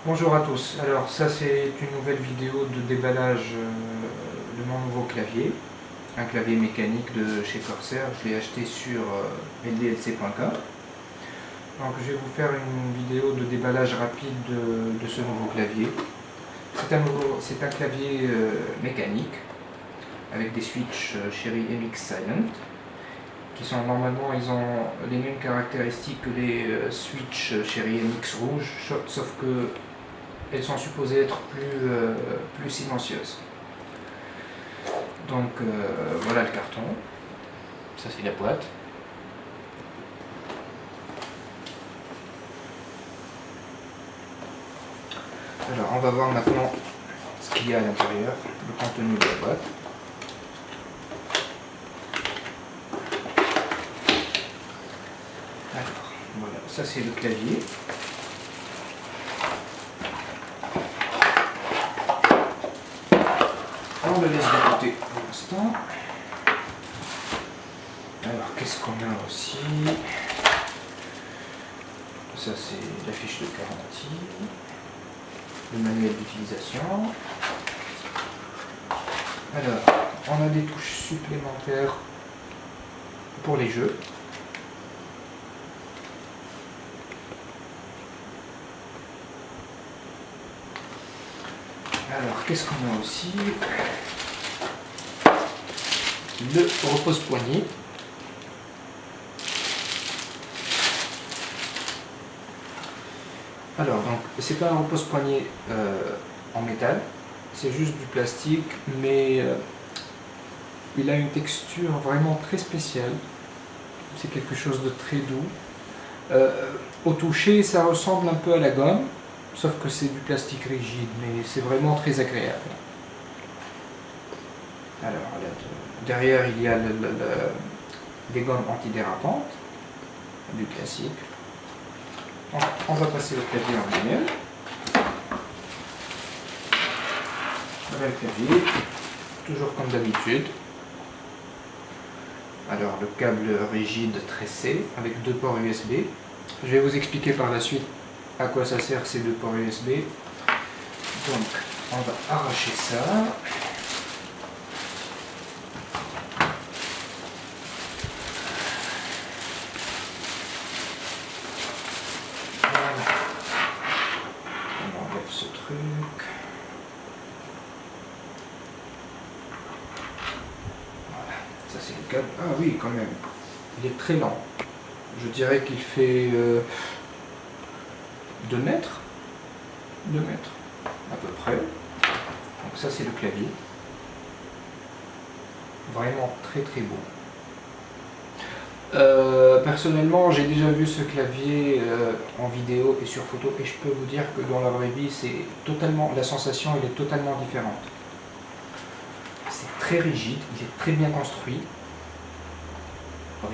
Bonjour à tous, alors ça c'est une nouvelle vidéo de déballage de mon nouveau clavier, un clavier mécanique de chez Corsair, je l'ai acheté sur ldlc.com. Donc je vais vous faire une vidéo de déballage rapide de ce nouveau clavier. C'est un clavier mécanique avec des switches Cherry MX Silent qui sont normalement, ils ont les mêmes caractéristiques que les switches Cherry MX rouge, sauf que elles sont supposées être plus silencieuses. Donc voilà le carton, ça c'est la boîte. Alors on va voir maintenant ce qu'il y a à l'intérieur, le contenu de la boîte. Alors voilà, ça c'est le clavier. On le laisse de côté pour l'instant. Alors qu'est-ce qu'on a aussi? Ça c'est la fiche de garantie, le manuel d'utilisation. Alors on a des touches supplémentaires pour les jeux. Alors qu'est-ce qu'on a aussi? Le repose-poignet. Alors donc c'est pas un repose-poignet en métal, c'est juste du plastique, mais il a une texture vraiment très spéciale. C'est quelque chose de très doux. Au toucher ça ressemble un peu à la gomme, sauf que c'est du plastique rigide, mais c'est vraiment très agréable. Alors derrière il y a les gommes antidérapantes, du classique. On va passer au clavier en lui-même. Voilà le clavier, toujours comme d'habitude. Alors le câble rigide tressé avec deux ports USB. Je vais vous expliquer par la suite à quoi ça sert ces deux ports USB. Donc on va arracher ça. On enlève ce truc. Voilà, ça c'est le câble. Ah oui, quand même. Il est très lent. Je dirais qu'il fait 2 mètres. 2 mètres, à peu près. Donc ça c'est le clavier. Vraiment très très beau. Personnellement, j'ai déjà vu ce clavier en vidéo et sur photo et je peux vous dire que dans la vraie vie, c'est totalement, la sensation elle est totalement différente. C'est très rigide, il est très bien construit.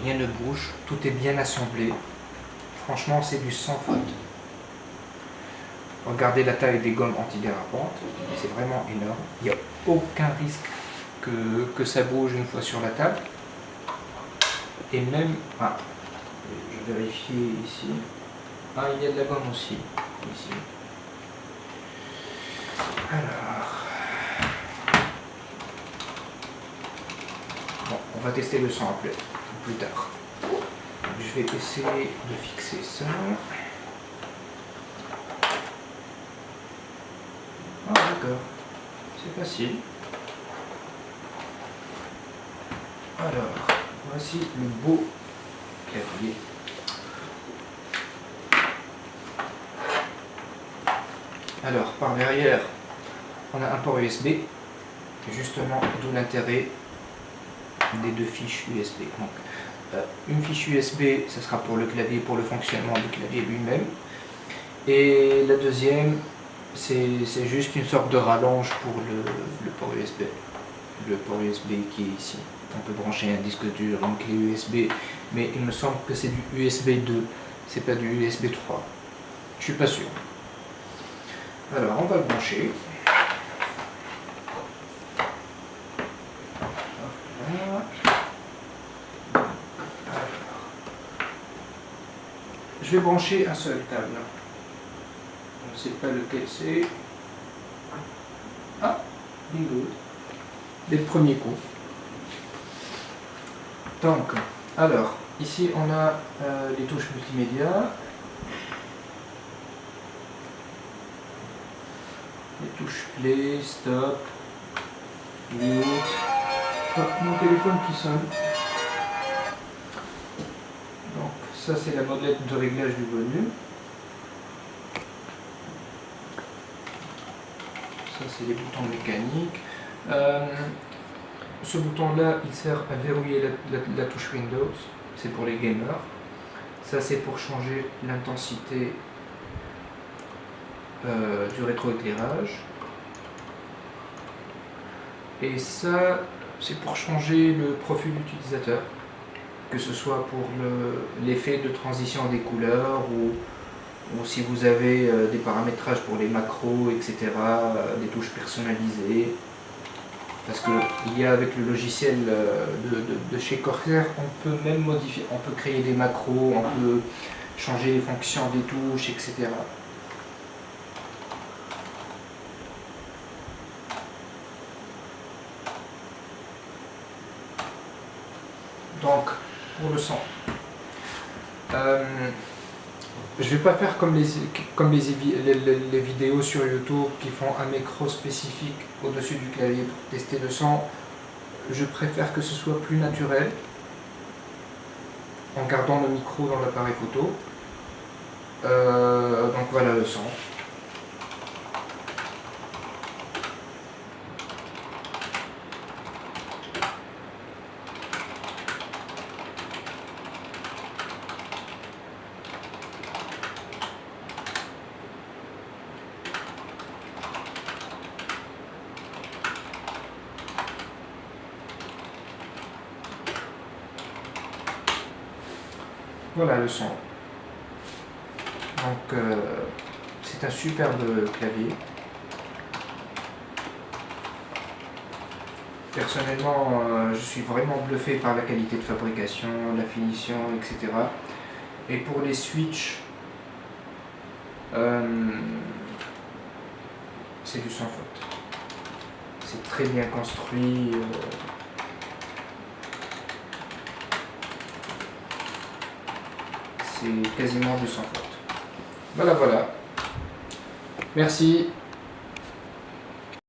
Rien ne bouge, tout est bien assemblé. Franchement, c'est du sans faute. Regardez la taille des gommes antidérapantes, c'est vraiment énorme. Il n'y a aucun risque que ça bouge une fois sur la table. Et même, je vais vérifier ici. Ah, il y a de la gomme aussi, ici. Alors, bon, on va tester le son plus tard. Donc, je vais essayer de fixer ça. Ah, d'accord, c'est facile. Alors, voici le beau clavier. Alors, par derrière, on a un port USB, justement, d'où l'intérêt des deux fiches USB. Donc, une fiche USB, ça sera pour le clavier, pour le fonctionnement du clavier lui-même. Et la deuxième, c'est juste une sorte de rallonge pour le port USB. Le port USB qui est ici. On peut brancher un disque dur, une clé USB, mais il me semble que c'est du USB 2, c'est pas du USB 3. Je suis pas sûr. Alors on va le brancher. Voilà. Je vais brancher un seul câble. Je ne sais pas lequel c'est. Ah, bingo. Dès le premier coup. Donc, alors, ici on a les touches multimédia. Les touches play, stop, mute. Hop, mon téléphone qui sonne. Donc, ça c'est la molette de réglage du volume. Ça c'est les boutons mécaniques. Ce bouton-là, il sert à verrouiller la touche Windows. C'est pour les gamers. Ça c'est pour changer l'intensité du rétroéclairage. Et ça, c'est pour changer le profil utilisateur, que ce soit pour l'effet de transition des couleurs ou si vous avez des paramétrages pour les macros, etc., des touches personnalisées. Parce qu'il y a avec le logiciel de chez Corsair, on peut même modifier, on peut créer des macros, on peut changer les fonctions des touches, etc. Donc, pour le son, je ne vais pas faire comme les vidéos sur YouTube qui font un micro spécifique au-dessus du clavier pour tester le son. Je préfère que ce soit plus naturel, en gardant le micro dans l'appareil photo. Donc voilà le son. Voilà le son. Donc c'est un superbe clavier. Personnellement, je suis vraiment bluffé par la qualité de fabrication, la finition, etc. Et pour les switches, c'est du sans faute. C'est très bien construit. C'est quasiment du sans faute. Voilà, voilà. Merci.